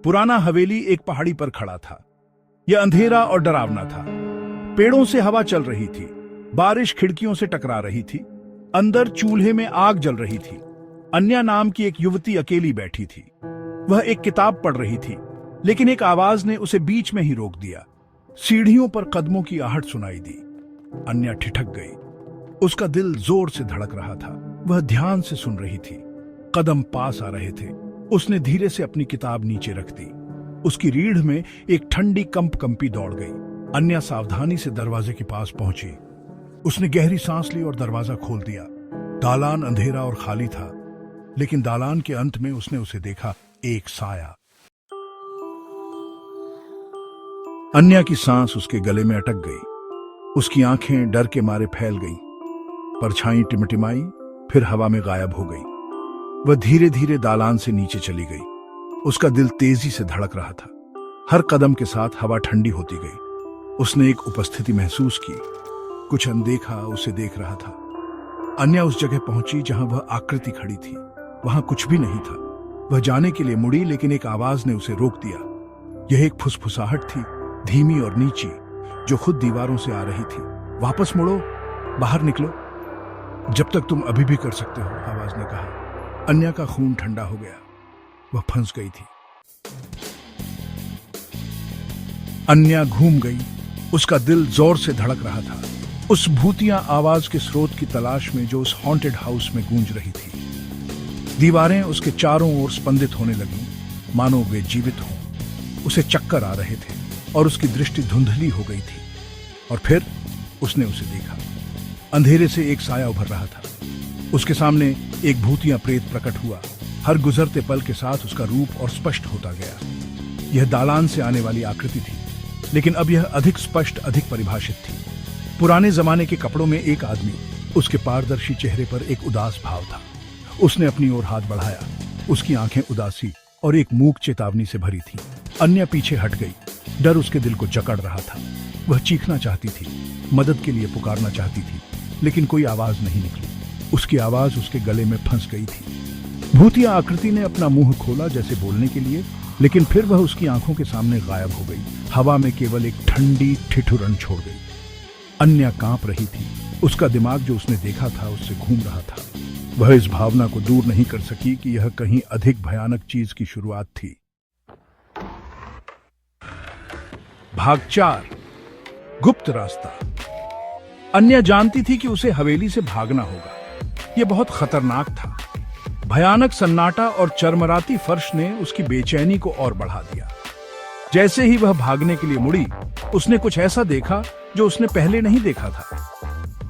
पुराना हवेली एक पहाड़ी पर खड़ा था। यह अंधेरा और डरावना था। पेड़ों से हवा चल रही थी, बारिश खिड़कियों से टकरा रही थी, अंदर चूल्हे में आग जल रही थी। अन्या नाम की एक युवती अकेली बैठी थी। वह एक किताब पढ़ रही थी, लेकिन एक आवाज ने उसे बीच में ही रोक दिया। सीढ़ियों पर कदमों की आहट सुनाई दी। अन्या ठिठक गई। उसका दिल जोर से धड़क रहा था। वह ध्यान से सुन रही थी। कदम पास आ रहे थे। उसने धीरे से अपनी किताब नीचे रख दी। उसकी रीढ़ में एक ठंडी कंपी दौड़ गई। अन्या सावधानी से दरवाजे के पास पहुंची। उसने गहरी सांस ली और दरवाजा खोल दिया। दालान अंधेरा और खाली था, लेकिन दालान के अंत में उसने उसे देखा, एक साया। अन्या की सांस उसके गले में अटक गई। उसकी आंखें डर के मारे फैल गईं। परछाई टिमटिमाई, फिर हवा में गायब हो गई। वह धीरे धीरे दालान से नीचे चली गई। उसका दिल तेजी से धड़क रहा था। हर कदम के साथ हवा ठंडी होती गई। उसने एक उपस्थिति महसूस की। कुछ अनदेखा उसे देख रहा था। अन्या उस जगह पहुंची जहां वह आकृति खड़ी थी। वहां कुछ भी नहीं था। वह जाने के लिए मुड़ी, लेकिन एक आवाज ने उसे रोक दिया। यह एक फुसफुसाहट थी, धीमी और नीची, जो खुद दीवारों से आ रही थी। वापस मुड़ो, बाहर निकलो, जब तक तुम अभी भी कर सकते हो, आवाज ने कहा। अन्या का खून ठंडा हो गया। वह फंस गई थी। अन्या घूम गई। उसका दिल जोर से धड़क रहा था, उस भूतिया आवाज के स्रोत की तलाश में जो उस हॉन्टेड हाउस में गूंज रही थी। दीवारें उसके चारों ओर स्पंदित होने लगीं, मानो वे जीवित हों। उसे चक्कर आ रहे थे और उसकी दृष्टि धुंधली हो गई थी। और फिर उसने उसे देखा। अंधेरे से एक साया उभर रहा था। उसके सामने एक भूतिया प्रेत प्रकट हुआ। हर गुजरते पल के साथ उसका रूप और स्पष्ट होता गया। यह दालान से आने वाली आकृति थी, लेकिन अब यह अधिक स्पष्ट, अधिक परिभाषित थी। पुराने जमाने के कपड़ों में एक आदमी। उसके पारदर्शी चेहरे पर एक उदास भाव था। उसने अपनी ओर हाथ बढ़ाया। उसकी आंखें उदासी और एक मूक चेतावनी से भरी थी। अन्या पीछे हट गई। डर उसके दिल को जकड़ रहा था। वह चीखना चाहती थी, मदद के लिए पुकारना चाहती थी, लेकिन कोई आवाज नहीं निकली। उसकी आवाज उसके गले में फंस गई थी। भूतिया आकृति ने अपना मुंह खोला जैसे बोलने के लिए, लेकिन फिर वह उसकी आंखों के सामने गायब हो गई। हवा में केवल एक ठंडी ठिठुरन छोड़ गई। अन्या कांप रही थी। उसका दिमाग जो उसने देखा था उससे घूम रहा था। वह इस भावना को दूर नहीं कर सकी कि यह कहीं अधिक भयानक चीज की शुरुआत थी। भाग 4, गुप्त रास्ता। अन्या जानती थी कि उसे हवेली से भागना होगा। यह बहुत खतरनाक था। भयानक सन्नाटा और चरमराती फर्श ने उसकी बेचैनी को और बढ़ा दिया। जैसे ही वह भागने के लिए मुड़ी, उसने कुछ ऐसा देखा जो उसने पहले नहीं देखा था।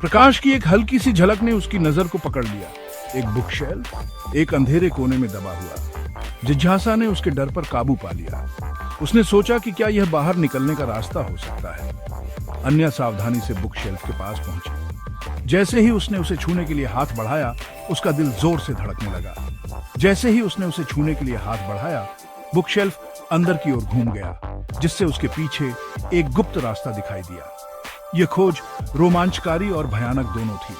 प्रकाश की एक हल्की सी झलक ने उसकी नजर को पकड़ लिया। एक बुकशेल्फ एक अंधेरे कोने में दबा हुआ। जिज्ञासा ने उसके डर पर काबू पा लिया। उसने सोचा कि क्या यह बाहर निकलने का रास्ता हो सकता है। अन्या सावधानी से बुकशेल्फ के पास पहुंची। जैसे ही उसने उसे छूने के लिए हाथ बढ़ाया, उसका दिल जोर से धड़कने लगा। जैसे ही उसने उसे छूने के लिए हाथ बढ़ाया, बुकशेल्फ अंदर की ओर घूम गया, जिससे उसके पीछे एक गुप्त रास्ता दिखाई दिया। यह खोज रोमांचकारी और भयानक दोनों थी।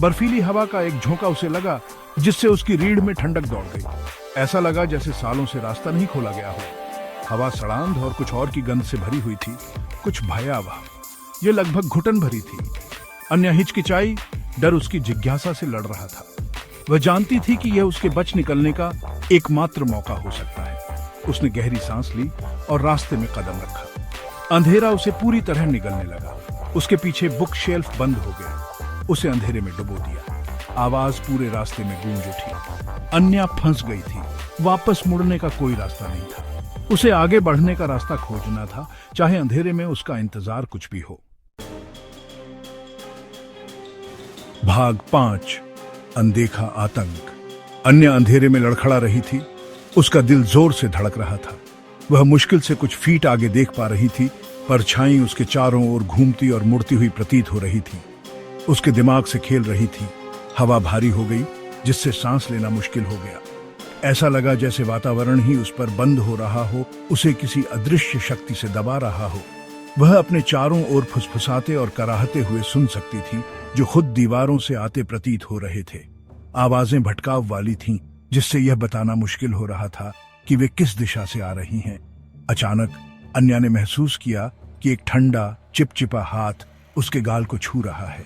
बर्फीली हवा का एक झोंका उसे लगा, जिससे उसकी रीढ़ में ठंडक दौड़ गई। ऐसा लगा जैसे सालों से रास्ता नहीं खोला गया हो। हवा सड़ांध और कुछ और की गंध से भरी हुई थी, कुछ भयावह। यह लगभग घुटन भरी थी। अन्या हिचकिचाई। डर उसकी जिज्ञासा से लड़ रहा था। वह जानती थी कि यह उसके बच निकलने का एकमात्र मौका हो सकता है। उसने गहरी सांस ली और रास्ते में कदम रखा। अंधेरा उसे पूरी तरह निगलने लगा। उसके पीछे बुक शेल्फ बंद हो गया। उसे अंधेरे में डुबो दिया। आवाज पूरे रास्ते में गूंज उठी। अन्या फंस गई थी। वापस मुड़ने का कोई रास्ता नहीं था। उसे आगे बढ़ने का रास्ता खोजना था, चाहे अंधेरे में उसका इंतजार कुछ भी हो। भाग 5, अनदेखा आतंक। अन्या अंधेरे में लड़खड़ा रही थी। उसका दिल जोर से धड़क रहा था। वह मुश्किल से कुछ फीट आगे देख पा रही थी। परछाई उसके चारों ओर घूमती और मुड़ती हुई प्रतीत हो रही थी। उसके दिमाग से खेल रही थी। हवा भारी हो गई, जिससे सांस लेना मुश्किल हो गया। ऐसा लगा जैसे वातावरण ही उस पर बंद हो रहा हो, उसे किसी अदृश्य शक्ति से दबा रहा हो। वह अपने चारों ओर फुसफुसाते और कराहते हुए सुन सकती थी, जो खुद दीवारों से आते प्रतीत हो रहे थे। आवाजें भटकाव वाली थीं, जिससे यह बताना मुश्किल हो रहा था कि वे किस दिशा से आ रही हैं। अचानक अन्या ने महसूस किया कि एक ठंडा चिपचिपा हाथ उसके गाल को छू रहा है।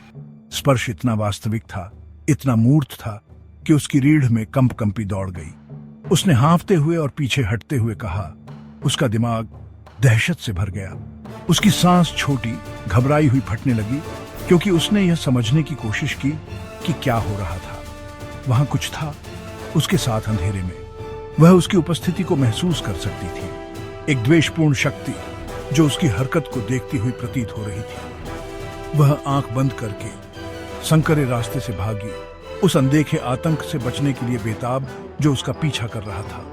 स्पर्श इतना वास्तविक था, इतना मूर्त था कि उसकी रीढ़ में कंपी दौड़ गई। उसने हाँफते हुए और पीछे हटते हुए कहा। उसका दिमाग दहशत से भर गया। उसकी सांस छोटी, घबराई हुई फटने लगी, क्योंकि उसने यह समझने की कोशिश की कि क्या हो रहा था। वहां कुछ था उसके साथ अंधेरे में। वह उसकी उपस्थिति को महसूस कर सकती थी, एक द्वेषपूर्ण शक्ति जो उसकी हरकत को देखती हुई प्रतीत हो रही थी। वह आंख बंद करके संकरे रास्ते से भागी, उस अनदेखे आतंक से बचने के लिए बेताब जो उसका पीछा कर रहा था।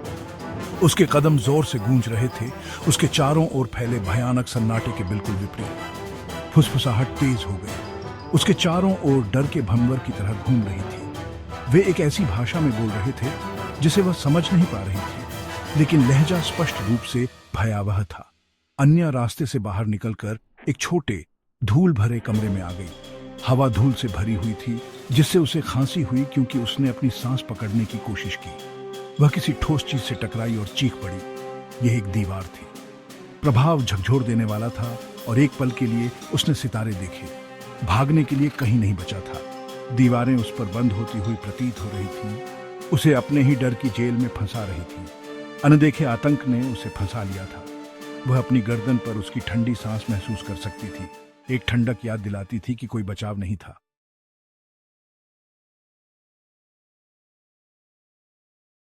उसके कदम जोर से गूंज रहे थे, उसके चारों ओर फैले भयानक सन्नाटे के बिल्कुल विपरीत। फुसफुसाहट तेज हो गई, उसके चारों ओर डर के भंवर की तरह घूम रही थी। वे एक ऐसी भाषा में बोल रहे थे जिसे वह समझ नहीं पा रही थी, लेकिन लहजा स्पष्ट रूप से भयावह था। अन्य रास्ते से बाहर निकलकर एक छोटे धूल भरे कमरे में आ गई। हवा धूल से भरी हुई थी, जिससे उसे खांसी हुई, क्योंकि उसने अपनी सांस पकड़ने की कोशिश की। वह किसी ठोस चीज से टकराई और चीख पड़ी। यह एक दीवार थी। प्रभाव झकझोर देने वाला था और एक पल के लिए उसने सितारे देखे। भागने के लिए कहीं नहीं बचा था। दीवारें उस पर बंद होती हुई प्रतीत हो रही थी, उसे अपने ही डर की जेल में फंसा रही थी। अनदेखे आतंक ने उसे फंसा लिया था। वह अपनी गर्दन पर उसकी ठंडी सांस महसूस कर सकती थी। एक ठंडक याद दिलाती थी कि कोई बचाव नहीं था।